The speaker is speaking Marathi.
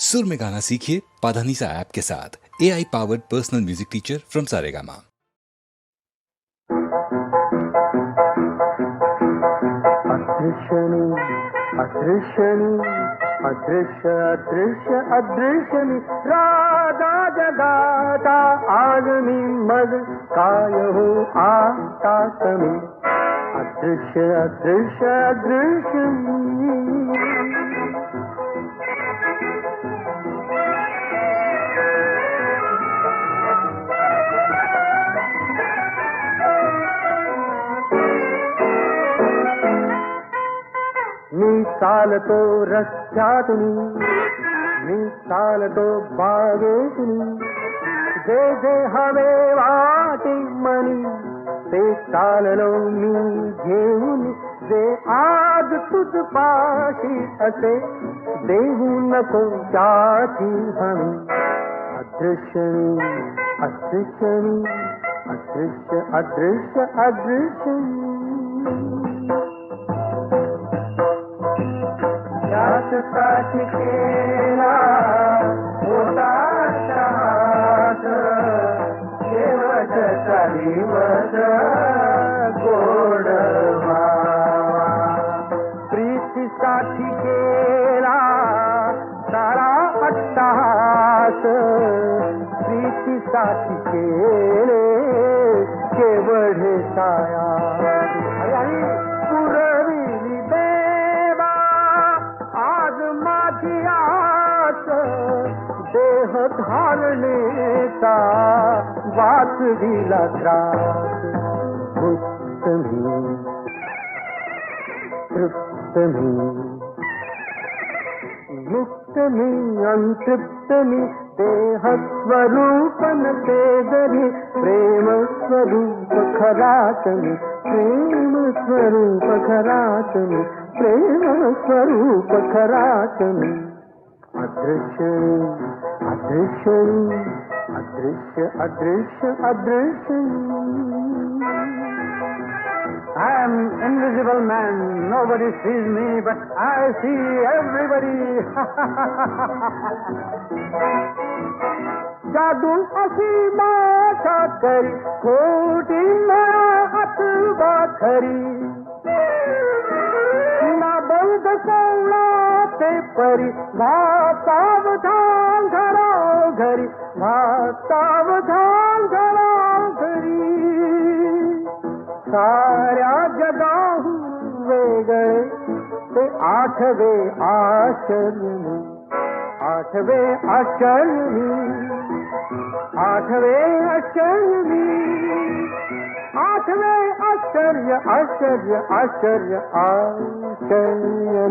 सुर में गाना सीखिए पाधानीसा ऐप के साथ। AI powered personal music teacher from Saregama. अदृश्यनी अदृश्यनी अदृश्य अदृश्य अदृश्यनी राजा जगाता आलमी मग काय हो आता कमी अदृश्य अदृश्य अदृश्यनी मी चालतो रस्त्यातून मी चालतो बागेतून जे जे हवे वाटे मनी ते चाललो मी घेऊन जे आज तुझ पाशी असे देऊ नको त्याची हमी अदृश्यनी अदृश्यनी अदृश्य अदृश्य अदृश्यनी साठी केला होता शहाद शेवटचा दिवस गोड प्रीतीसाठी केला सारा अट्टहास प्रीतीसाठी केले केवढे साया पुरविली देवा आज माझी आस देह धारणेचा वाचविला त्रास मुक्त मी तृप्त मी मुक्त मी अंतृप्त मी देह स्वरूप नसे जरी प्रेम स्वरूप खराच मी प्रेम स्वरूप खराच मी प्रेम स्वरूप खराच मी अदृश्यनी अदृश्यनी अदृश्य अदृश्य अदृश्यनी I am invisible man, nobody sees me, but I see everybody. जादू अशी माझ्या करी खोटी अथवा खरी ना बौद्ध सोळा ते परी सावधान घराव घरी सावधान घराव घरी साऱ्या जगाहून वेगळे ते आठवे आश्चर्य आठवे आश्चर्य आठवे आश्चर्य आठवे आश्चर्य आश्चर्य आश्चर्य आश्चर्य